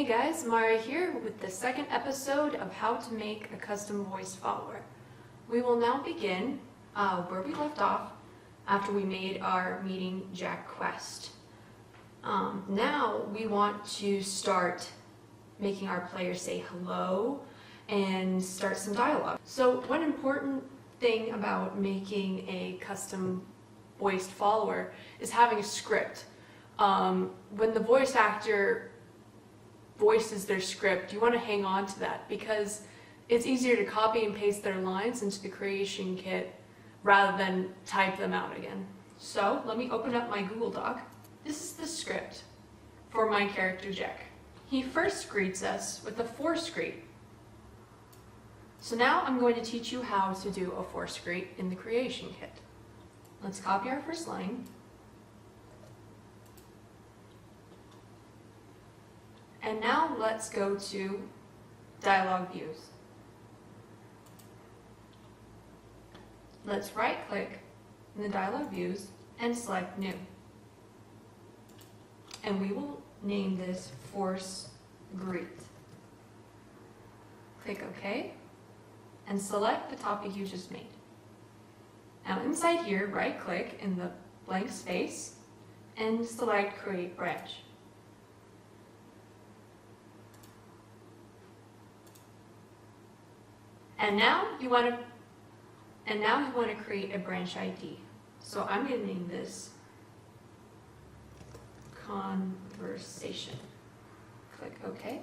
Hey guys, Mari here with the second episode of how to make a custom voice follower. We will now begin where we left off after we made our meeting Jack quest. Now we want to start making our player say hello and start some dialogue. So one important thing about making a custom voiced follower is having a script. When the voice actor voices their script, you want to hang on to that because it's easier to copy and paste their lines into the creation kit rather than type them out again. So let me open up my Google Doc. This is the script for my character Jack. He first greets us with a Forcegreet. So now I'm going to teach you how to do a Forcegreet in the creation kit. Let's copy our first line. And now let's go to dialogue views. Let's right click in the dialogue views and select new. And we will name this Forcegreet. Click OK and select the topic you just made. Now inside here, right click in the blank space and select create branch. And now you want to create a branch ID. So I'm going to name this conversation. Click OK.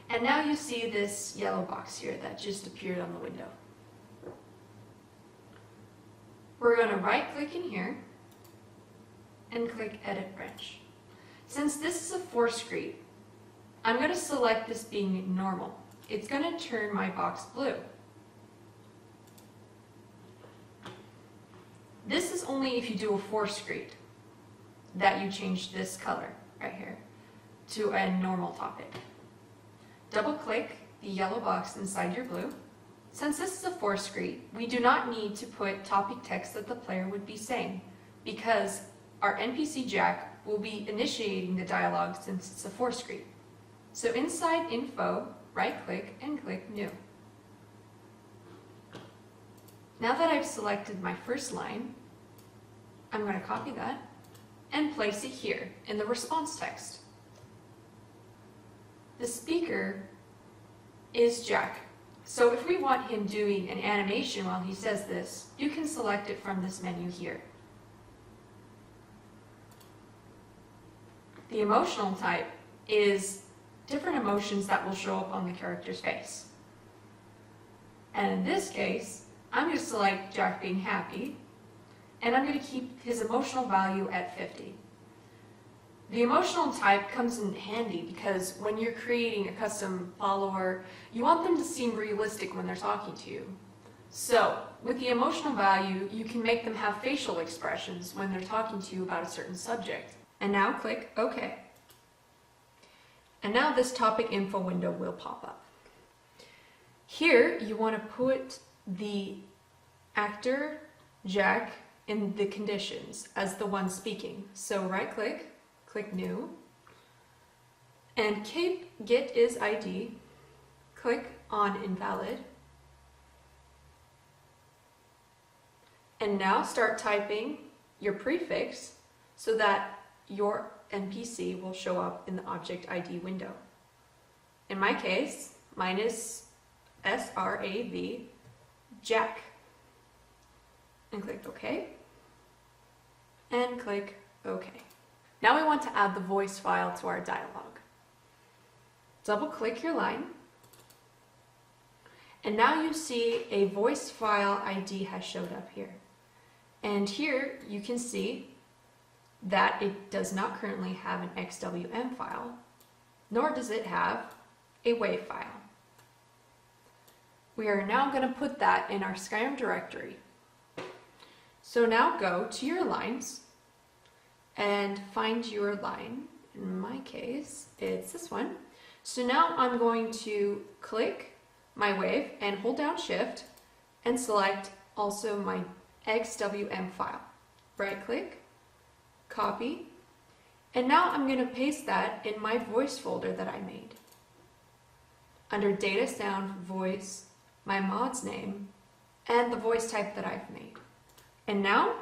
And now you see this yellow box here that just appeared on the window. We're going to right click in here and click edit branch. Since this is a Forcegreet, I'm going to select this being normal. It's going to turn my box blue. This is only if you do a Forcegreet that you change this color right here to a normal topic. Double click the yellow box inside your blue. Since this is a Forcegreet, we do not need to put topic text that the player would be saying because our NPC Jack will be initiating the dialogue since it's a Forcegreet. So inside info, right click and click new. Now that I've selected my first line, I'm going to copy that and place it here in the response text. The speaker is Jack. So if we want him doing an animation while he says this, you can select it from this menu here. The emotional type is different emotions that will show up on the character's face. And in this case, I'm going to select Jack being happy, and I'm going to keep his emotional value at 50. The emotional type comes in handy because when you're creating a custom follower, you want them to seem realistic when they're talking to you. So with the emotional value, you can make them have facial expressions when they're talking to you about a certain subject. And now click OK. And now this topic info window will pop up. Here you want to put the actor Jack in the conditions as the one speaking. So right click, click new, and keep get is ID, click on invalid, and now start typing your prefix so that your NPC will show up in the object ID window. In my case, mine is SRAV Jack. And click OK. And click OK. Now we want to add the voice file to our dialogue. Double click your line. And now you see a voice file ID has showed up here. And here you can see that it does not currently have an XWM file, nor does it have a WAV file. We are now going to put that in our Skyrim directory. So now go to your lines and find your line. In my case, it's this one. So now I'm going to click my WAV and hold down Shift and select also my XWM file. Right click, copy, And now I'm going to paste that in my voice folder that I made. Under data, sound, voice, my mod's name, and the voice type that I've made. And now,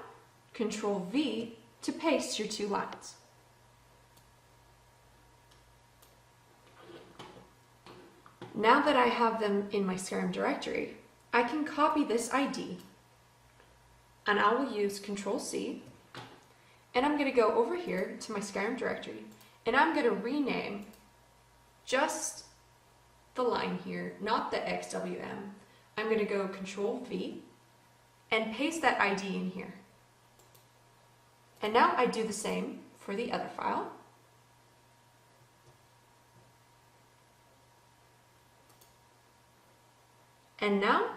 Control V to paste your 2 lines. Now that I have them in my Skyrim directory, I can copy this ID, and I will use Control C, and I'm going to go over here to my Skyrim directory, and I'm going to rename just the line here, not the XWM. I'm going to go Control V and paste that ID in here. And now I do the same for the other file. And now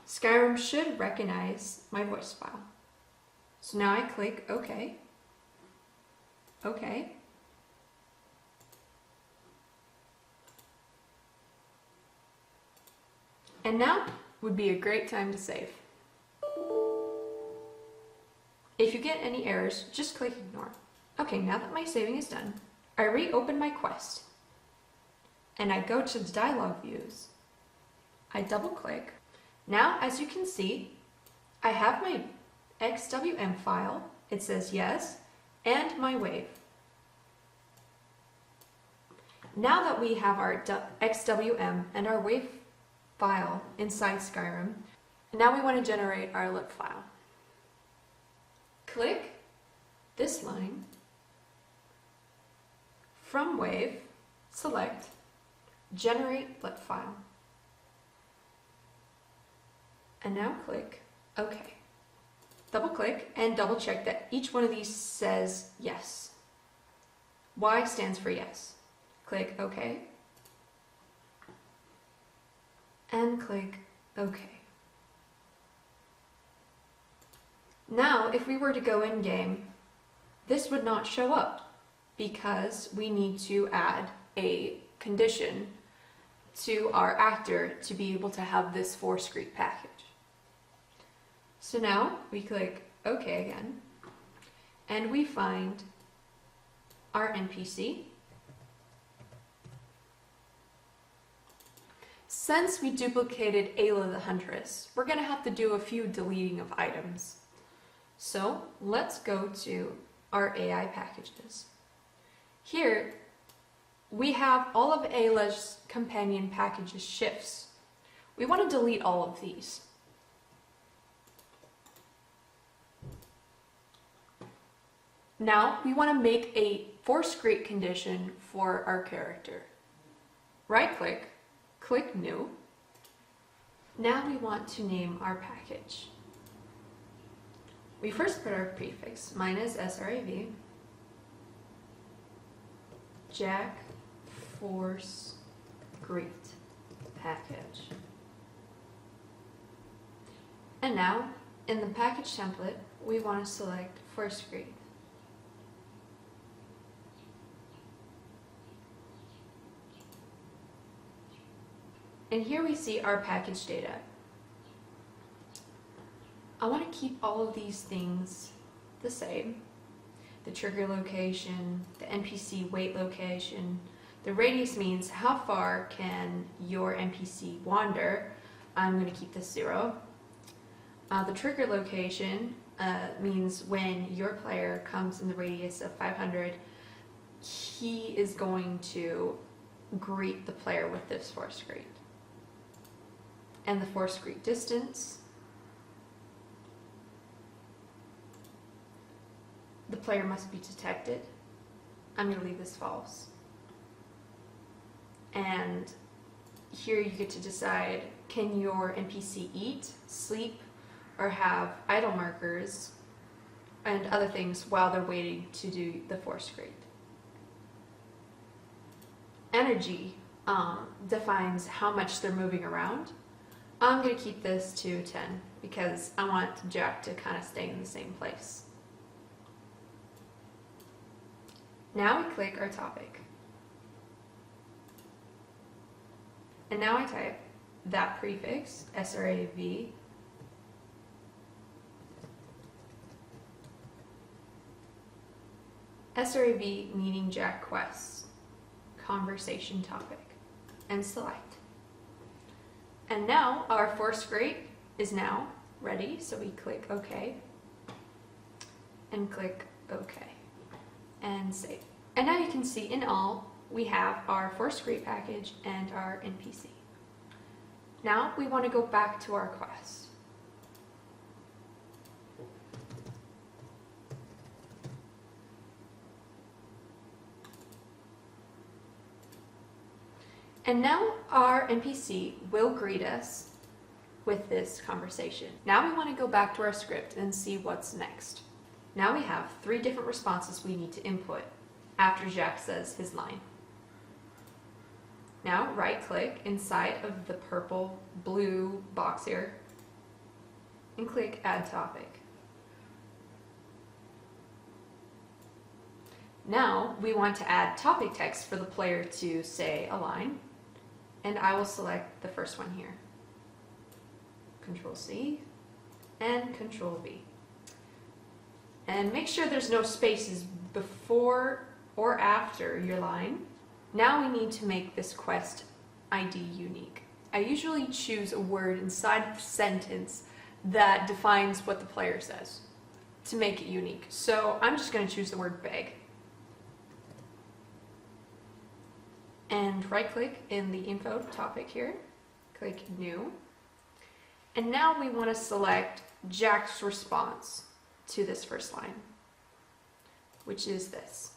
Skyrim should recognize my voice file. So now I click OK. OK. And now would be a great time to save. If you get any errors, just click ignore. Okay, now that my saving is done, I reopen my quest and I go to the dialog views. I double click. Now, as you can see, I have my XWM file. It says yes, and my wave. Now that we have our XWM and our wave file inside Skyrim, now we want to generate our lip file. Click this line, from wave, select generate lip file, and now click OK. Double click and double check that each one of these says yes. Y stands for yes. Click OK and click OK. Now, if we were to go in game, this would not show up because we need to add a condition to our actor to be able to have this Forcegreets package. So now we click OK again, and we find our NPC. Since we duplicated Ayla the Huntress, we're going to have to do a few deleting of items. So let's go to our AI packages. Here we have all of Ayla's companion packages shifts. We want to delete all of these. Now we want to make a Forcegreets condition for our character. Right click, click new. Now we want to name our package. We first put our prefix. Mine is SRAV. Jack Forcegreets package. And now, in the package template, we want to select Forcegreets. And here we see our package data. I want to keep all of these things the same. The trigger location, the NPC weight location. The radius means how far can your NPC wander. I'm going to keep this 0. The trigger location means when your player comes in the radius of 500, he is going to greet the player with this Forcegreets. And the Forcegreets distance. The player must be detected. I'm going to leave this false. And here you get to decide, can your NPC eat, sleep, or have idle markers and other things while they're waiting to do the Forcegreets. Energy defines how much they're moving around. I'm going to keep this to 10 because I want Jack to kind of stay in the same place. Now we click our topic. And now I type that prefix, SRAV, SRAB meeting Jack Quest, conversation topic, and select. And now our Forcegreet is now ready, so we click OK, and click OK, and save. And now you can see in all, we have our Forcegreet package and our NPC. Now we want to go back to our quest. And now our NPC will greet us with this conversation. Now we want to go back to our script and see what's next. Now we have 3 different responses we need to input after Jack says his line. Now right-click inside of the purple blue box here and click Add Topic. Now we want to add topic text for the player to say a line, and I will select the first one here. Control C and Control V. And make sure there's no spaces before or after your line. Now we need to make this quest ID unique. I usually choose a word inside the sentence that defines what the player says to make it unique. So I'm just going to choose the word beg. And right-click in the info topic here, click New. And now we want to select Jack's response to this first line, which is this.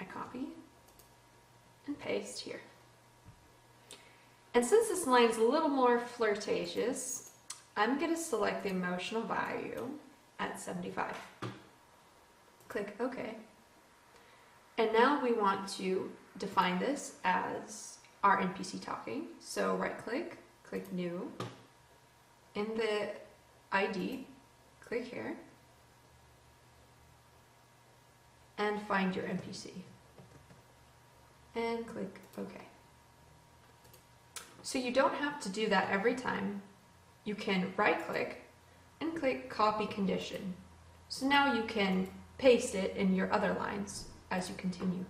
I copy and paste here. And since this line is a little more flirtatious, I'm going to select the emotional value at 75. Click OK. And now we want to define this as our NPC talking. So right-click, click New. In the ID, click here. And find your NPC. And click OK. So you don't have to do that every time. You can right-click and click Copy Condition. So now you can paste it in your other lines as you continue.